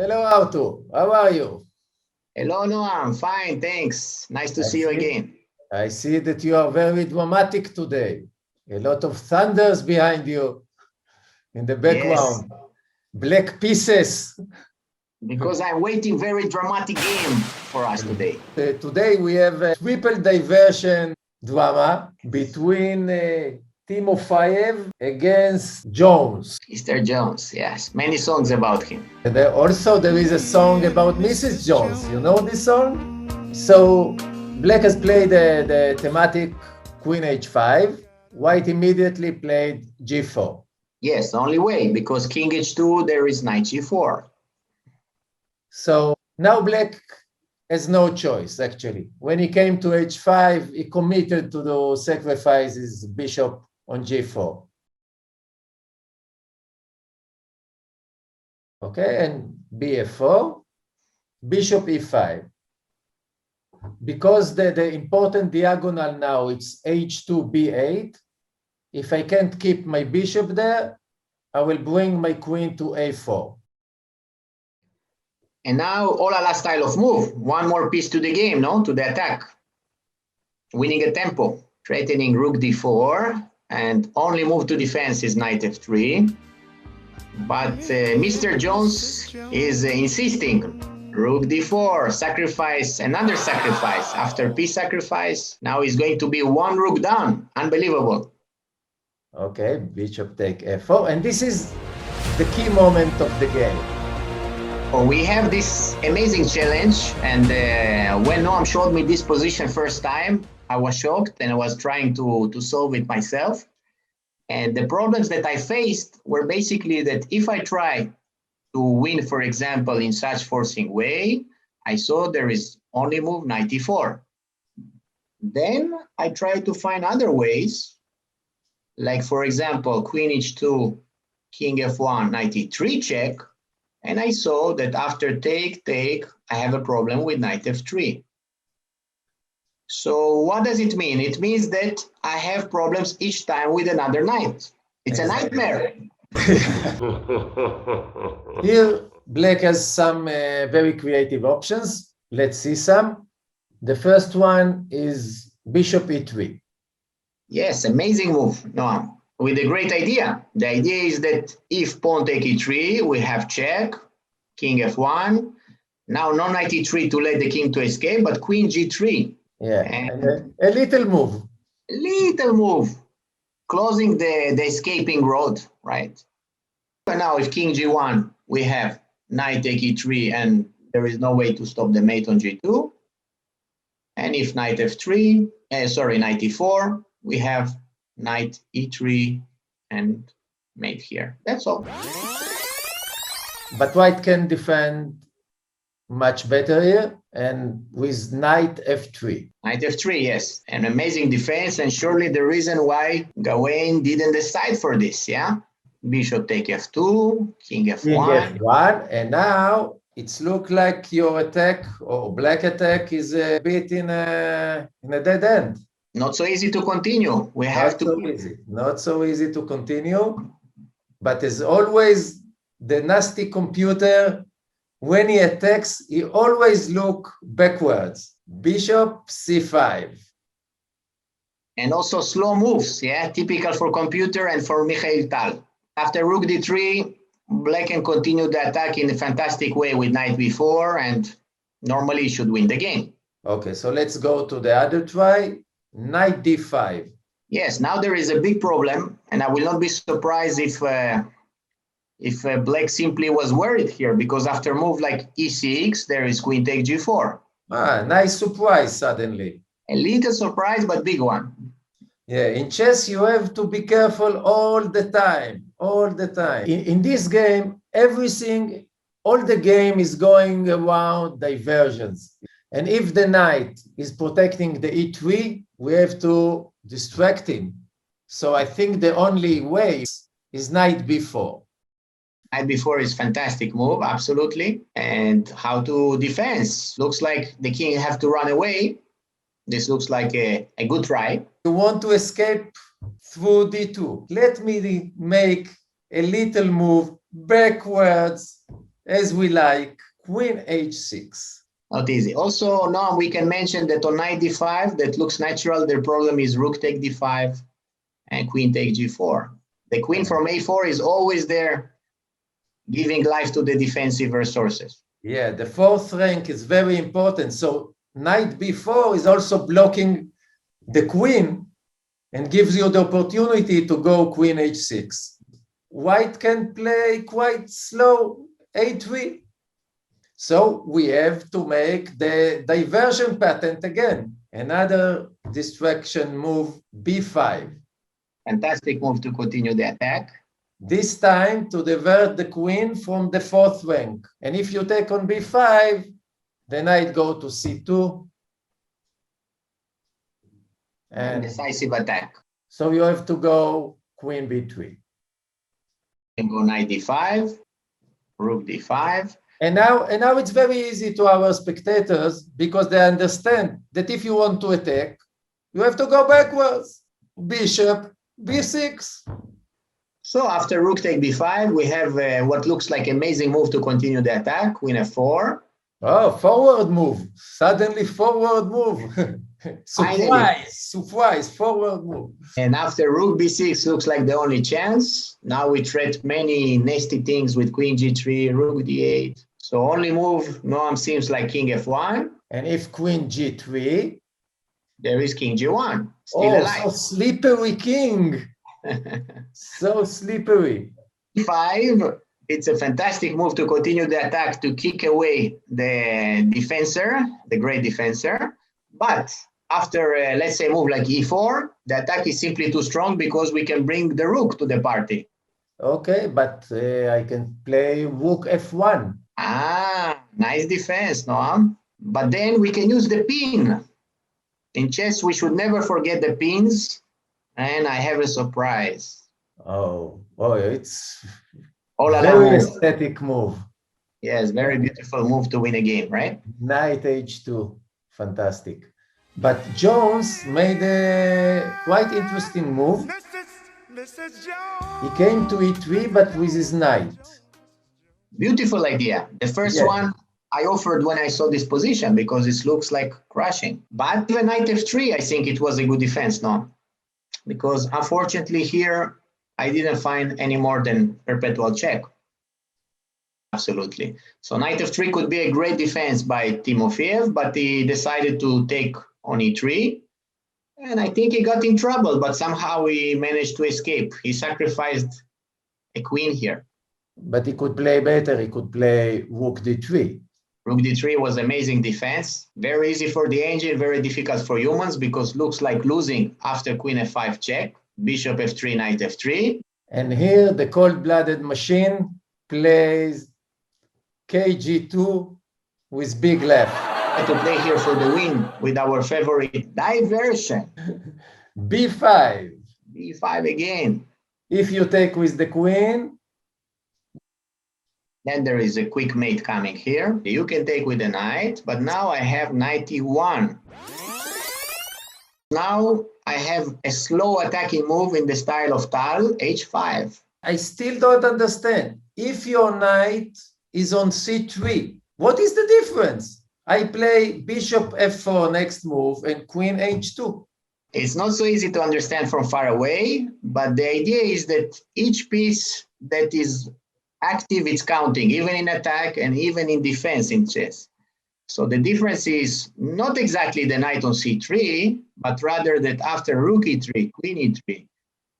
Hello, Arthur. How are you? Hello, Noam. Fine, thanks. Nice to I see you see, again. I see that you are very dramatic today. A lot of thunders behind you in the Yes, background. Black pieces. because I'm waiting very dramatic game for us today. Today we have a triple diversion drama between Timofeev against Jones. Mr. Jones, yes. Many songs about him. And also there is a song about Mrs. Jones. You know this song? So Black has played the thematic Queen H5. White immediately played G4. Yes, only way, because King H2, there is Knight G4. So now Black has no choice, actually. When he came to H5, he committed to sacrifice his bishop on G4. Okay, and BF4, bishop E5. Because the important diagonal now, it's H2, B8. If I can't keep my bishop there, I will bring my queen to A4. And now, Olala style of move. One more piece to the game, no? To the attack. Winning a tempo. Threatening Rook D4. And only move to defense is Knight F3. But Mr. Jones is insisting. Rook D4, sacrifice, another sacrifice. After piece sacrifice, now is going to be one rook down. Unbelievable. Okay, bishop take F4. And this is the key moment of the game. Oh, we have this amazing challenge. And when Noam showed me this position first time, I was shocked and I was trying to solve it myself. And the problems that I faced were basically that if I try to win, for example, in such forcing way, I saw there is only move Knight E4. Then I tried to find other ways, like for example, Queen H2, King F1, Knight E3 check, and I saw that after take, I have a problem with Knight F3. So what does it mean? It means that I have problems each time with another knight. It's a nightmare. Here, Black has some very creative options. Let's see some. The first one is bishop E3. Yes, amazing move, Noam, with a great idea. The idea is that if pawn take E3, we have check, king F1. Now no knight E3 to let the king to escape, but queen G3. Yeah, and a little move. Little move, closing the escaping road, right? And now if king G1, we have knight take E3 and there is no way to stop the mate on G2. And if knight F3, knight E4, we have knight E3 and mate here. That's all. But white can defend much better here, and with knight F3. Knight F3, yes. An amazing defense, and surely the reason why Gawain didn't decide for this, yeah? Bishop take F2, king F1. King F1, and now it's look like your attack, or black attack, is a bit in a dead end. Not so easy to continue. We have to. Not so easy to continue. But as always, the nasty computer, when he attacks, he always look backwards. Bishop C5. And also slow moves, yeah, typical for computer and for Mikhail Tal. After rook D3, Black can continue the attack in a fantastic way with knight B4, and normally he should win the game. Okay, so let's go to the other try. Knight D5. Yes, now there is a big problem, and I will not be surprised if Black simply was worried here, because after move like E6, there is queen take G4. Ah, nice surprise suddenly. A little surprise, but big one. Yeah, in chess, you have to be careful all the time, all the time. In this game, everything, all the game is going around diversions. And if the knight is protecting the E3, we have to distract him. So I think the only way is knight B4. Knight B4 is fantastic move, absolutely. And how to defense? Looks like the king have to run away. This looks like a good try. You want to escape through D2. Let me make a little move backwards as we like, queen h6. Not easy. Also, now we can mention that on knight d5, that looks natural. Their problem is rook take d5 and queen take g4. The queen from a4 is always there, giving life to the defensive resources. Yeah, the fourth rank is very important. So knight b4 is also blocking the queen and gives you the opportunity to go queen h6. White can play quite slow a3. So we have to make the diversion patent again. Another distraction move, b5. Fantastic move to continue the attack. This time to divert the queen from the fourth rank. And if you take on b5, the knight go to c2. And decisive attack. So you have to go queen b3. And go knight d5, rook d5. And now it's very easy to our spectators because they understand that if you want to attack, you have to go backwards. Bishop b6. So after rook take b5, we have what looks like amazing move to continue the attack, queen f4. Oh, forward move. Suddenly forward move. Surprise, forward move. And after rook b6 looks like the only chance. Now we threat many nasty things with queen g3, rook d8. So only move, Noam, seems like king f1. And if queen g3, there is king g1, still alive. So slippery king. So slippery. 5, it's a fantastic move to continue the attack, to kick away the defensor, the great defensor. But after, let's say, move like e4, the attack is simply too strong because we can bring the rook to the party. Okay, but I can play rook f1. Ah, nice defense, Noam. But then we can use the pin. In chess, we should never forget the pins. And I have a surprise. Oh, it's very aesthetic move. Yes, very beautiful move to win a game, right? Knight h2, fantastic. But Jones made a quite interesting move. He came to e3, but with his knight. Beautiful idea. The first one I offered when I saw this position because it looks like crashing. But even knight f3, I think it was a good defense, no? Because unfortunately here, I didn't find any more than perpetual check. Absolutely. So knight f3 could be a great defense by Timofeev, but he decided to take on e3. And I think he got in trouble, but somehow he managed to escape. He sacrificed a queen here. But he could play better. He could play rook d3. Rook d3 was amazing defense. Very easy for the engine, very difficult for humans because looks like losing after queen f5 check, bishop f3, knight f3. And here the cold-blooded machine plays kg2 with big left. To play here for the win with our favorite diversion. b5. b5 again. If you take with the queen, then there is a quick mate coming here. You can take with the knight, but now I have knight e1. Now I have a slow attacking move in the style of Tal, h5. I still don't understand. If your knight is on c3, what is the difference? I play bishop f4 next move and queen h2. It's not so easy to understand from far away, but the idea is that each piece that is active, it's counting, even in attack and even in defense in chess. So the difference is not exactly the knight on c3, but rather that after rook e3, queen e3,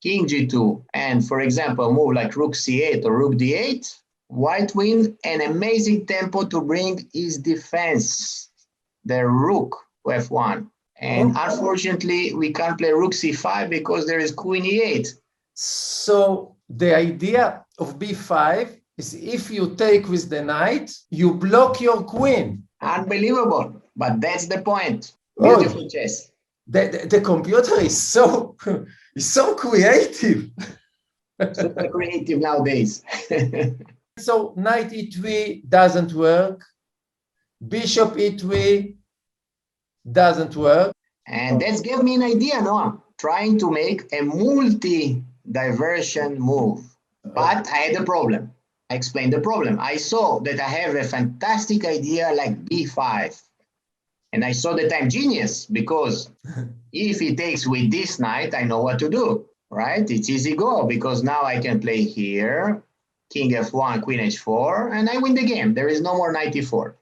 king g2, and for example, a move like rook c8 or rook d8, white win an amazing tempo to bring his defense, the rook to f1. And unfortunately, we can't play rook c5 because there is queen e8. So the idea of b5 is if you take with the knight, you block your queen. Unbelievable, but that's the point. Beautiful chess. The computer is so creative. Super creative nowadays. So knight e3 doesn't work. Bishop e3 doesn't work. And that gave me an idea, Noam, trying to make a multi-diversion move. But I had a problem. I explained the problem. I saw that I have a fantastic idea like b5. And I saw that I'm genius because if he takes with this knight, I know what to do, right? It's easy go because now I can play here, king f1, queen h4, and I win the game. There is no more knight e4.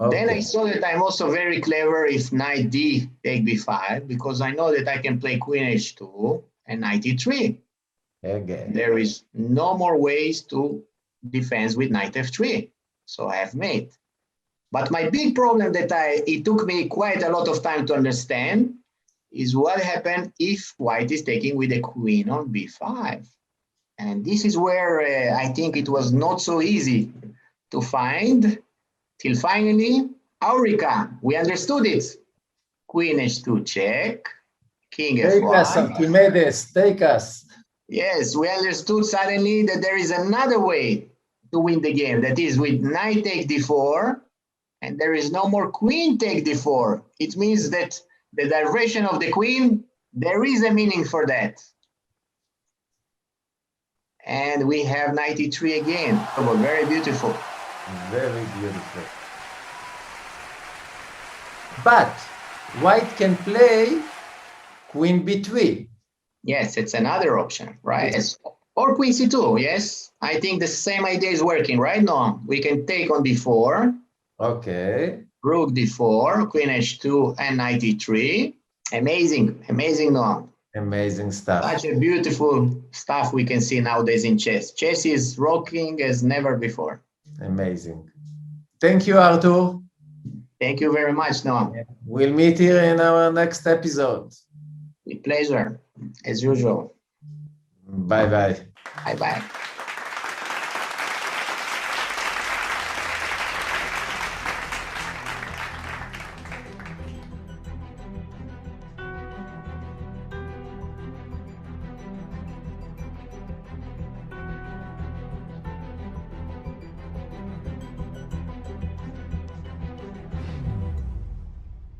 Then I saw that I'm also very clever if knight d take b5 because I know that I can play queen h2 and knight e3. Okay. There is no more ways to defend with knight f3. So I have mate. But my big problem that it took me quite a lot of time to understand is what happened if white is taking with the queen on b5. And this is where I think it was not so easy to find till finally, Aurica, we understood it. Queen h2 check, king Take us, f1. Archimedes, take us. Yes, we understood suddenly that there is another way to win the game. That is with knight take d4, and there is no more queen take d4. It means that the diversion of the queen, there is a meaning for that. And we have knight e3 again. Very beautiful. Very beautiful. But white can play queen b3. Yes, it's another option, right? Or queen c2, yes. I think the same idea is working, right? No, we can take on d4. Okay. Rook d4, queen h2, and knight e3. Amazing, amazing, Noam. Amazing stuff. Such a beautiful stuff we can see nowadays in chess. Chess is rocking as never before. Amazing. Thank you, Arthur. Thank you very much, Noam. We'll meet here in our next episode. With pleasure, as usual. Bye-bye. Bye-bye.